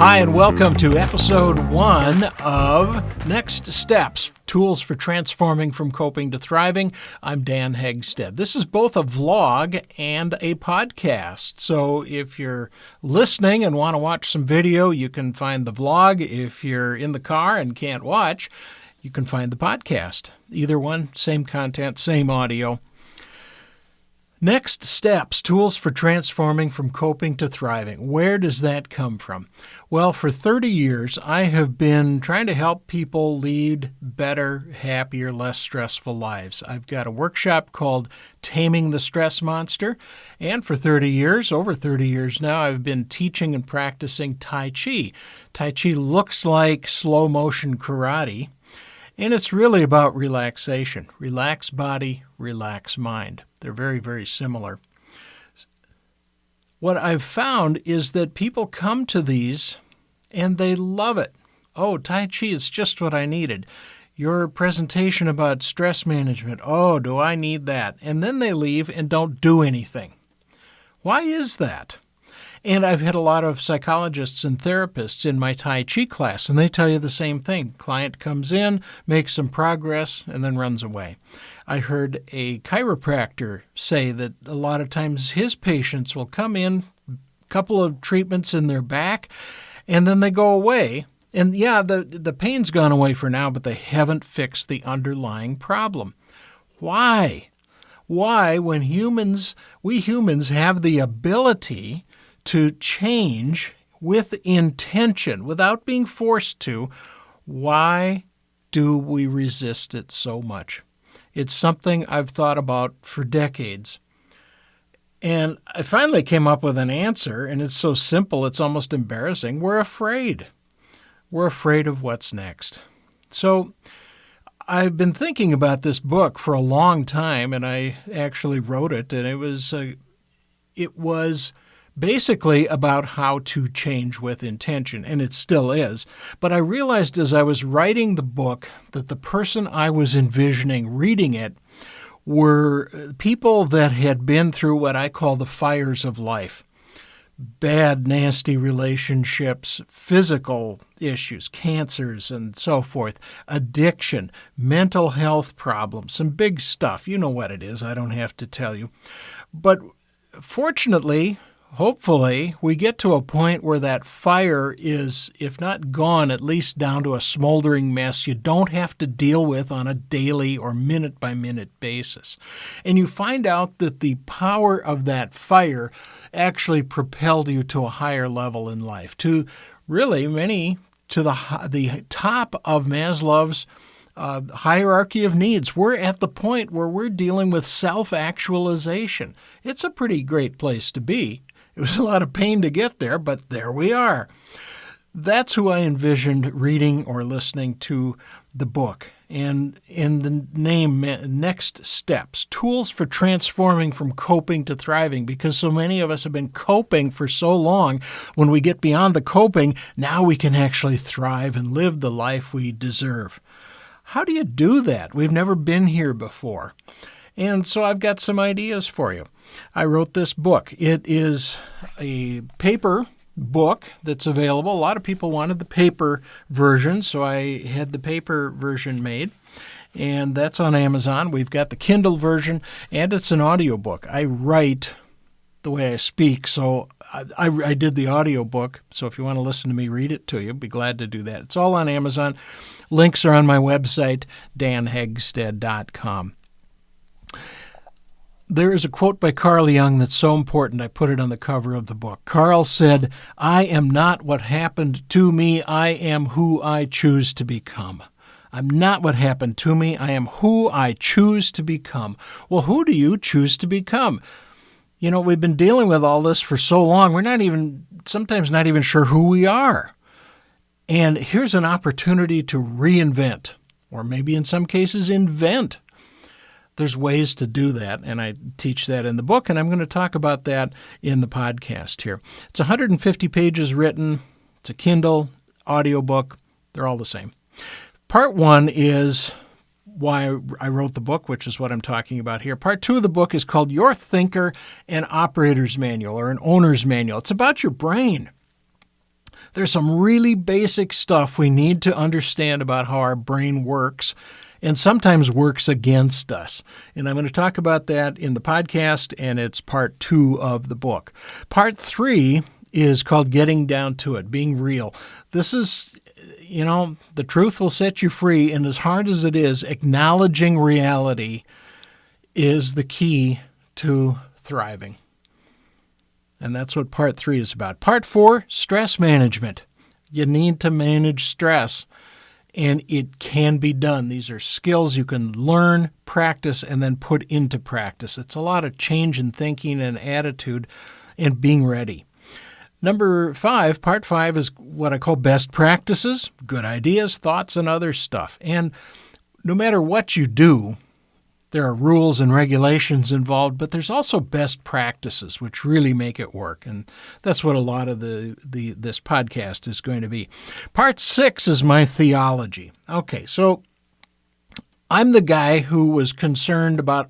Hi, and welcome to episode 1 of Next Steps, Tools for Transforming from Coping to Thriving. I'm Dan Hegstead. This is both a vlog and a podcast. So if you're listening and want to watch some video, you can find the vlog. If you're in the car and can't watch, you can find the podcast. Either one, same content, same audio. Next Steps, Tools for Transforming from Coping to Thriving. Where does that come from? Well, for 30 years, I have been trying to help people lead better, happier, less stressful lives. I've got a workshop called Taming the Stress Monster, and for 30 years, over 30 years now, I've been teaching and practicing Tai Chi. Tai Chi looks like slow motion karate, and it's really about relaxation. Relax body, relax mind. They're very, very similar. What I've found is that people come to these and they love it. Oh, Tai Chi is just what I needed. Your presentation about stress management, oh, do I need that? And then they leave and don't do anything. Why is that? And I've had a lot of psychologists and therapists in my Tai Chi class, and they tell you the same thing. Client comes in, makes some progress, and then runs away. I heard a chiropractor say that a lot of times his patients will come in, a couple of treatments in their back, and then they go away. And yeah, the pain's gone away for now, but they haven't fixed the underlying problem. Why? Why, when we humans have the ability to change with intention, without being forced to, why do we resist it so much? It's something I've thought about for decades. And I finally came up with an answer, and it's so simple, it's almost embarrassing. We're afraid. We're afraid of what's next. So I've been thinking about this book for a long time, and I actually wrote it, and it was basically about how to change with intention, and it still is. But I realized as I was writing the book that the person I was envisioning reading it were people that had been through what I call the fires of life. Bad, nasty relationships, physical issues, cancers, and so forth, addiction, mental health problems, some big stuff. You know what it is. I don't have to tell you. But fortunately, hopefully, we get to a point where that fire is, if not gone, at least down to a smoldering mess you don't have to deal with on a daily or minute-by-minute basis. And you find out that the power of that fire actually propelled you to a higher level in life, to really to the top of Maslow's hierarchy of needs. We're at the point where we're dealing with self-actualization. It's a pretty great place to be. It was a lot of pain to get there, but there we are. That's who I envisioned reading or listening to the book. And in the name, Next Steps, Tools for Transforming from Coping to Thriving, because so many of us have been coping for so long. When we get beyond the coping, now we can actually thrive and live the life we deserve. How do you do that? We've never been here before. And so I've got some ideas for you. I wrote this book. It is a paper book that's available. A lot of people wanted the paper version, so I had the paper version made. And that's on Amazon. We've got the Kindle version, and it's an audiobook. I write the way I speak, so I did the audiobook. So if you want to listen to me read it to you, I'd be glad to do that. It's all on Amazon. Links are on my website, danhegstead.com. There is a quote by Carl Jung that's so important, I put it on the cover of the book. Carl said, "I am not what happened to me, I am who I choose to become." I'm not what happened to me, I am who I choose to become. Well, who do you choose to become? You know, we've been dealing with all this for so long, we're sometimes not even sure who we are. And here's an opportunity to reinvent, or maybe in some cases invent. There's ways to do that, and I teach that in the book, and I'm going to talk about that in the podcast here. It's 150 pages written. It's a Kindle audiobook. They're all the same. Part 1 is why I wrote the book, which is what I'm talking about here. Part 2 of the book is called Your Thinker and Operator's Manual, or an Owner's Manual. It's about your brain. There's some really basic stuff we need to understand about how our brain works and sometimes works against us. And I'm going to talk about that in the podcast, and it's part 2 of the book. Part 3 is called Getting Down to It, Being Real. This is, the truth will set you free, and as hard as it is, acknowledging reality is the key to thriving. And that's what part 3 is about. Part 4, stress management. You need to manage stress, and it can be done. These are skills you can learn, practice, and then put into practice. It's a lot of change in thinking and attitude and being ready. Number 5, part 5, is what I call best practices, good ideas, thoughts, and other stuff. And no matter what you do, there are rules and regulations involved, but there's also best practices which really make it work. And that's what a lot of this podcast is going to be. Part 6 is my theology. Okay, so I'm the guy who was concerned about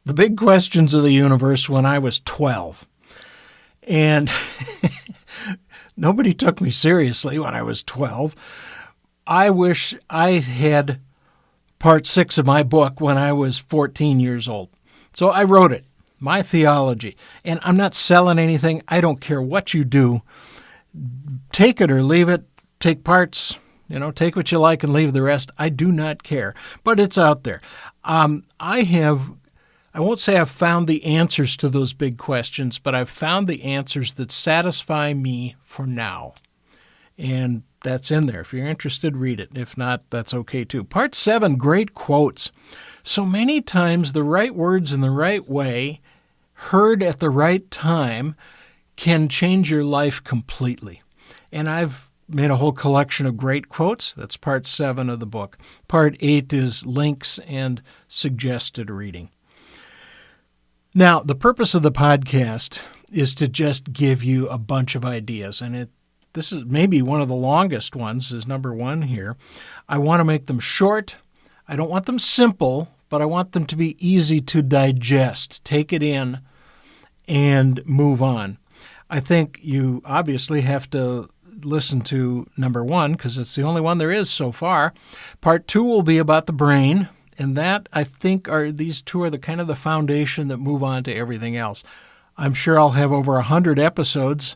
the big questions of the universe when I was 12. And nobody took me seriously when I was 12. I wish I had part 6 of my book when I was 14 years old. So I wrote it, my theology. And I'm not selling anything. I don't care what you do. Take it or leave it. Take parts, take what you like and leave the rest. I do not care. But it's out there. I won't say I've found the answers to those big questions, but I've found the answers that satisfy me for now. And that's in there. If you're interested, read it. If not, that's okay too. Part 7, great quotes. So many times the right words in the right way, heard at the right time, can change your life completely. And I've made a whole collection of great quotes. That's part 7 of the book. Part 8 is links and suggested reading. Now, the purpose of the podcast is to just give you a bunch of ideas, and this is maybe one of the longest ones, is number 1 here. I want to make them short. I don't want them simple, but I want them to be easy to digest. Take it in and move on. I think you obviously have to listen to number 1 because it's the only one there is so far. Part 2 will be about the brain, and that, I think, these 2 are the kind of the foundation that move on to everything else. I'm sure I'll have over 100 episodes,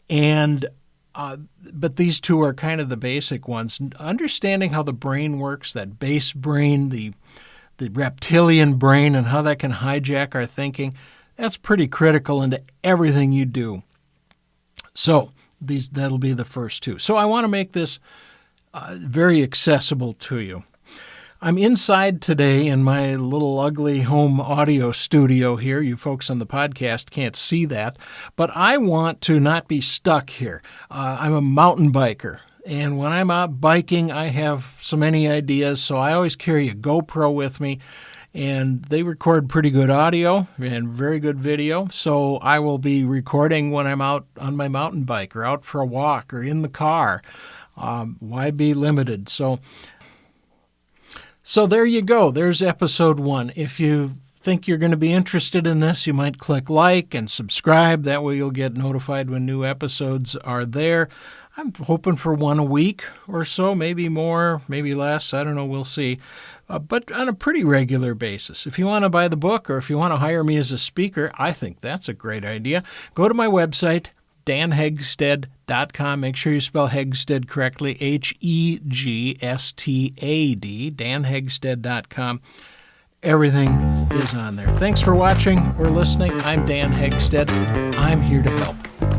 but these 2 are kind of the basic ones. Understanding how the brain works, that base brain, the reptilian brain, and how that can hijack our thinking, that's pretty critical into everything you do. So that'll be the first 2. So I want to make this very accessible to you. I'm inside today in my little ugly home audio studio here. You folks on the podcast can't see that, but I want to not be stuck here. I'm a mountain biker, and when I'm out biking, I have so many ideas, so I always carry a GoPro with me, and they record pretty good audio and very good video, so I will be recording when I'm out on my mountain bike or out for a walk or in the car. Why be limited? So there you go. There's episode 1. If you think you're going to be interested in this, you might click like and subscribe. That way you'll get notified when new episodes are there. I'm hoping for 1 a week or so, maybe more, maybe less. I don't know. We'll see. But on a pretty regular basis. If you want to buy the book or if you want to hire me as a speaker, I think that's a great idea. Go to my website, danhegstad.com. Make sure you spell Hegstad correctly, Hegstad, danhegstad.com. Everything is on there. Thanks for watching or listening. I'm Dan Hegstad. I'm here to help.